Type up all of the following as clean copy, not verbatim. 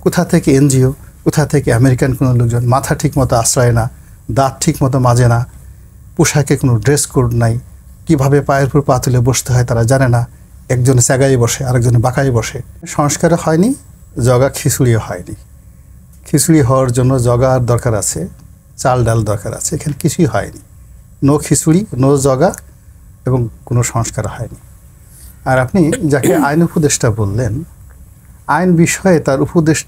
কোথা থেকে এনজিও, কোথা থেকে আমেরিকান কোনো লোকজন, মাথা ঠিক মতো আশ্রয় না, দাঁত ঠিক মতো মাজে না, পোশাকে কোনো ড্রেস কোড নাই, কীভাবে পায়ের উপর পা তুলে বসতে হয় তারা জানে না, একজনে জায়গায় বসে আরেকজনে বাঁকায় বসে। সংস্কারও হয়নি, জগা খিচুড়িও হয়নি। খিচুড়ি হওয়ার জন্য জগার দরকার আছে, চাল ডাল দরকার আছে, এখানে কিছুই হয়নি। নো খিচুড়ি, নো জগা, এবং কোনো সংস্কার হয়নি। আর আপনি যাকে আইন উপদেষ্টা বললেন, আইন বিষয়ে তার উপদেশ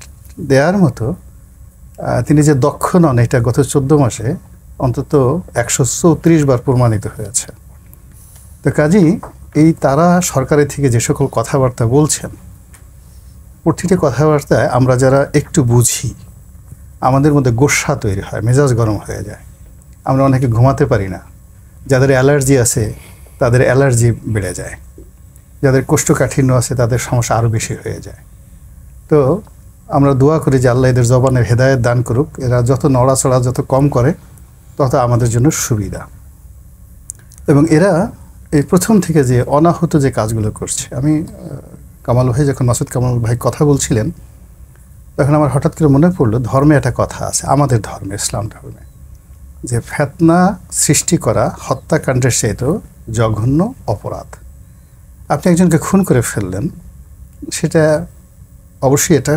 দেওয়ার মতো তিনি যে দক্ষ নন, এটা গত 14 মাসে অন্তত 134 বার প্রমাণিত হয়েছে। তো কাজেই এই তারা সরকারের থেকে যে সকল কথাবার্তা বলছেন, প্রতিটি কথাবার্তায় আমরা যারা একটু বুঝি আমাদের মধ্যে গোস্বা তৈরি হয়, মেজাজ গরম হয়ে যায়, আমরা অনেকে ঘুমাতে পারি না, যাদের অ্যালার্জি আছে তাদের অ্যালার্জি বেড়ে যায়, যাদের কোষ্ঠকাঠিন্য আছে তাদের সমস্যা আরও বেশি হয়ে যায়। তো আমরা দোয়া করি যে আল্লাহ এদের জবানের হেদায়েত দান করুক, এরা যত নড়াচড়া যত কম করে তত আমাদের জন্য সুবিধা। এবং এরা এই প্রথম থেকে যে অনাহূত যে কাজগুলো করছে, আমি কামাল ভাই যখন মাসুদ কামাল ভাই কথা বলছিলেন তখন আমার হঠাৎ করে মনে পড়লো ধর্মে একটা কথা আছে, আমাদের ধর্মে, ইসলাম ধর্মে, যে ফিতনা সৃষ্টি করা হত্যাকাণ্ডের চেয়েও জঘন্য অপরাধ। আপনি একজনকে খুন করে ফেললেন, সেটা অবশ্যই এটা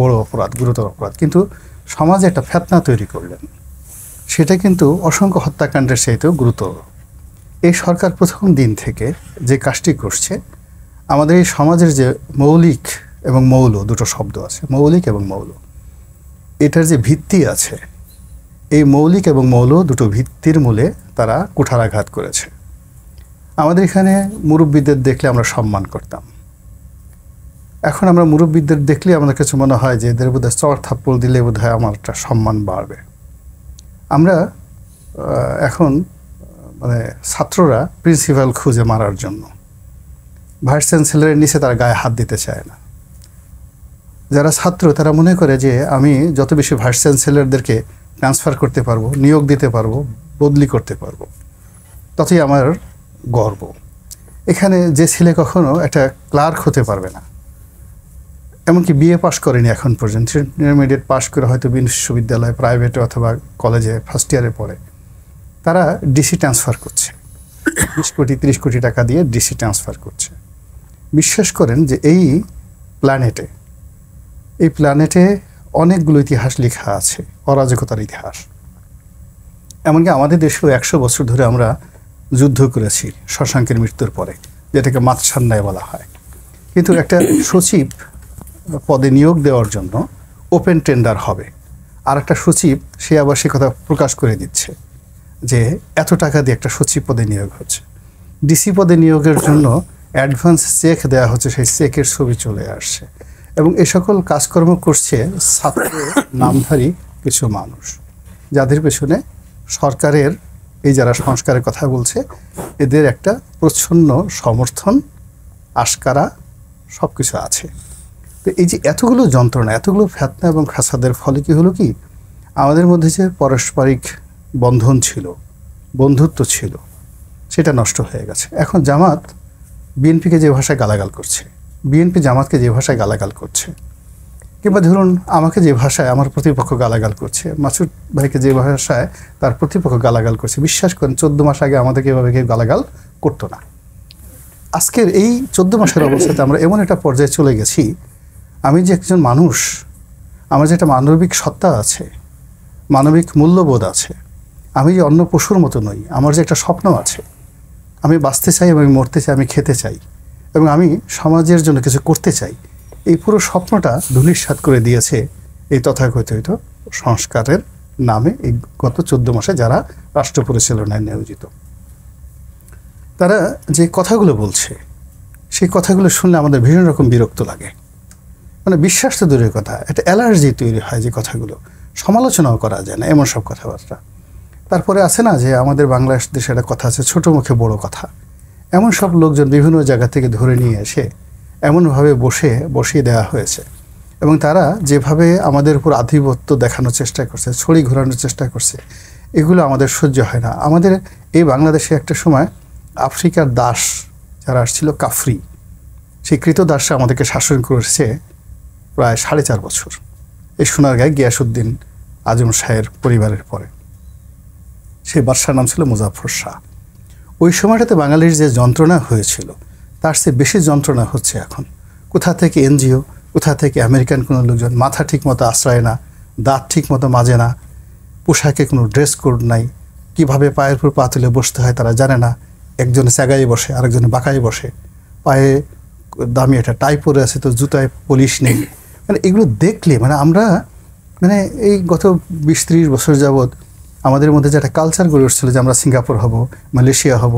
বড় অপরাধ, গুরুতর অপরাধ, কিন্তু সমাজে একটা ফিতনা তৈরি করলেন, সেটা কিন্তু অসংখ্য হত্যাকাণ্ডের চেয়েও গুরুতর। এই সরকার প্রথম দিন থেকে যে কাজটি করছে, আমাদের এই সমাজের যে মৌলিক এবং মৌল দুটো শব্দ আছে, মৌলিক এবং মৌল, এটার যে ভিত্তি আছে, এই মৌলিক এবং মৌল দুটো ভিত্তির মূলে তারা কুঠারাঘাত করেছে। আমাদের এখানে মুরব্বীদের দেখলে আমরা সম্মান করতাম, এখন আমরা মুরব্বীদের দেখলে আমাদের কাছে মনে হয় যে এদের বোধহয় চড় থাপ্পড় দিলে বোধহয় আমার একটা সম্মান বাড়বে। আমরা এখন মানে ছাত্ররা প্রিন্সিপাল খুঁজে মারার জন্য ভাইস চ্যান্সেলরের নিচে তারা গায়ে হাত দিতে চায় না। যারা ছাত্র তারা মনে করে যে আমি যত বেশি ভাইস চ্যান্সেলরদেরকে ট্রান্সফার করতে পারবো, নিয়োগ দিতে পারবো, বদলি করতে পারবো, ততই আমার গর্ব। এখানে যে ছেলে কখনো একটা ক্লার্ক হতে পারবে না, এমনকি বিএ পাস করেনি এখন পর্যন্ত, ইন্টারমিডিয়েট পাস করে হয়তো বিশ্ববিদ্যালয়, প্রাইভেটে অথবা কলেজে ফার্স্ট ইয়ারে পড়ে, তারা ডিসি ট্রান্সফার করছে, 20 কোটি 30 কোটি টাকা দিয়ে ডিসি ট্রান্সফার করছে। বিশ্বাস করেন যে এই প্ল্যানেটে অনেকগুলো ইতিহাস লেখা আছে, অরাজকতার ইতিহাস। এমনকি আমাদের দেশেও 100 বছর ধরে আমরা যুদ্ধ করেছি শশাঙ্কের মৃত্যুর পরে, যেটাকে মাতসান্যায় বলা হয়। কিন্তু একটা সচিব পদে নিয়োগ দেওয়ার জন্য ওপেন টেন্ডার হবে, আর একটা সচিব সে আবার সে কথা প্রকাশ করে দিচ্ছে যে এত টাকা দিয়ে একটা সচিব পদে নিয়োগ হচ্ছে। ডিসি পদে নিয়োগের জন্য অ্যাডভান্স চেক দেওয়া হচ্ছে, সেই চেকের ছবি চলে আসছে। এবং এ সকল কাজকর্ম করছে ছাত্র নামধারী কিছু মানুষ, যাদের পেছনে সরকারের এই যারা সংস্কারের কথা বলছে এদের একটা প্রচ্ছন্ন সমর্থন, আশকারা সব কিছু আছে। তো এই যে এতগুলো যন্ত্রণা, এতগুলো ফিতনা এবং ফাসাদের ফলে কি হলো, কি আমাদের মধ্যে যে পারস্পরিক বন্ধন ছিল, বন্ধুত্ব ছিল, সেটা নষ্ট হয়ে গেছে। এখন জামাত বিএনপিকে যে ভাষায় গালাগাল করছে, বিএনপি জামাতকে যে ভাষায় গালাগাল করছে, কিংবা ধরুন আমাকে যে ভাষায় আমার প্রতিপক্ষ গালাগাল করছে, মাসুদ ভাইকে যে ভাষায় তার প্রতিপক্ষ গালাগাল করছে, বিশ্বাস করেন 14 মাস আগে আমাদেরকে এভাবে কেউ গালাগাল করতো না। আজকের এই 14 মাসের অবস্থাতে আমরা এমন একটা পর্যায়ে চলে গেছি, আমি যে একজন মানুষ, আমার যে একটা মানবিক সত্তা আছে, মানবিক মূল্যবোধ আছে, আমি যে অন্য পশুর মতো নই, আমার যে একটা স্বপ্ন আছে, আমি বাঁচতে চাই, আমি মরতে চাই, আমি খেতে চাই, এবং আমি সমাজের জন্য কিছু করতে চাই, এই পুরো স্বপ্নটা ধূলিসাৎ করে দিয়েছে এই তথাকথিত সংস্কারের নামে এই গত 14 মাসে যারা রাষ্ট্র পরিচালনায় নিয়োজিত। তারা যে কথাগুলো বলছে, সেই কথাগুলো শুনলে আমাদের ভীষণ রকম বিরক্ত লাগে। মানে বিশ্বাস তো দূরের কথা, একটা অ্যালার্জি তৈরি হয়, যে কথাগুলো সমালোচনাও করা যায় না, এমন সব কথাবার্তা। তারপরে আছে না যে আমাদের বাংলাদেশে একটা কথা আছে, ছোট মুখে বড় কথা। এমন সব লোকজন বিভিন্ন জায়গা থেকে ধরে নিয়ে এসে এমনভাবে বসিয়ে দেওয়া হয়েছে, এবং তারা যেভাবে আমাদের উপর আধিপত্য দেখানোর চেষ্টা করছে, ছড়ি ঘোরানোর চেষ্টা করছে, এগুলো আমাদের সহ্য হয় না। আমাদের এই বাংলাদেশে একটা সময় আফ্রিকার দাস যারা আসছিল, কাফরি, সেই কৃতদাসরা আমাদেরকে শাসন করেছে প্রায় 4.5 বছর এই সোনারগাঁয়ে গিয়াসউদ্দিন আজম শাহের পরিবারের পরে। সেই বাদশার নাম ছিল মুজাফফর শাহ। ওই সময়টাতে বাঙালির যে যন্ত্রণা হয়েছিল তার চেয়ে বেশি যন্ত্রণা হচ্ছে এখন। কোথা থেকে এনজিও, কোথা থেকে আমেরিকান কোনো লোকজন, মাথা ঠিক মতো আশ্রয় না, দাঁত ঠিক মতো মাজে না, পোশাকে কোনো ড্রেস কোড নাই, কীভাবে পায়ের উপর পা তুলে বসতে হয় তারা জানে না। একজনে চাগায় বসে, আরেকজনে বাঁকায় বসে, পায়ে দামি একটা টাই পরে আছে তো জুতায় পলিশ নেই। মানে এগুলো দেখলে আমরা এই গত 20-30 বছর যাবৎ আমাদের মধ্যে যে একটা কালচার গড়ে উঠছিল যে আমরা সিঙ্গাপুর হব, মালয়েশিয়া হব,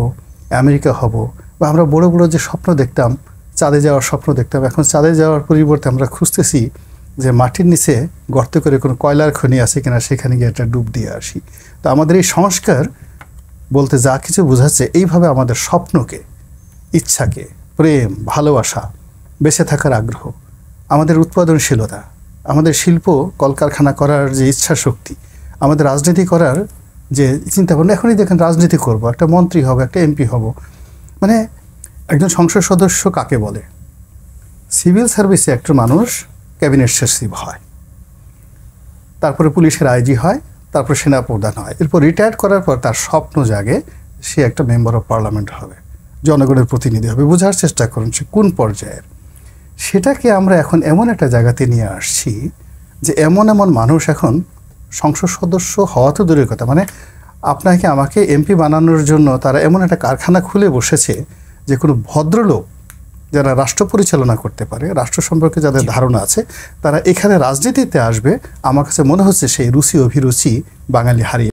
আমেরিকা হব, বা আমরা বড় বড় যে স্বপ্ন দেখতাম, চাঁদে যাওয়ার স্বপ্ন দেখতাম, এখন চাঁদে যাওয়ার পরিবর্তে আমরা খুঁজতেছি যে মাটির নিচে গর্ত করে কোনো কয়লার খনি আছে কিনা, সেখানে গিয়ে একটা ডুব দিয়ে আসি। তো আমাদের এই সংস্কার বলতে যা কিছু বোঝাচ্ছে, এইভাবে আমাদের স্বপ্নকে, ইচ্ছাকে, প্রেম, ভালোবাসা, বেঁচে থাকার আগ্রহ, আমাদের উৎপাদনশীলতা, আমাদের শিল্প কলকারখানা করার যে ইচ্ছা শক্তি, আমাদের রাজনীতি করার যে চিন্তাভাবনা, এখনই দেখেন রাজনীতি করব, একটা মন্ত্রী হব, একটা এমপি হব। একজন সংসদ সদস্য কাকে বলে? সিভিল সার্ভিসে একটা মানুষ ক্যাবিনেট সচিব হয়, তারপরে পুলিশের আইজি হয়, তারপর সেনা প্রধান হয়, এরপর রিটায়ার করার পর তার স্বপ্ন জাগে সে একটা মেম্বার অফ পার্লামেন্ট হবে, জনগণের প্রতিনিধি হবে। বোঝার চেষ্টা করুন সে কোন পর্যায়ের। সেটাকে আমরা এখন এমন একটা জায়গাতে নিয়ে আসছি যে এমন মানুষ এখন সংসদ সদস্য হওয়া তো দূরের কথা, আপনাকে আমাকে এমপি বানানোর জন্য তারা এমন একটা কারখানা খুলে বসেছে যে কোনো ভদ্রলোক যারা রাষ্ট্র পরিচালনা করতে পারে, রাষ্ট্র সম্পর্কে যাদের ধারণা আছে, তারা এখানে রাজনীতিতে আসবে। আমার কাছে মনে হচ্ছে সেই রুচি অভিরুচি বাঙালি হারিয়ে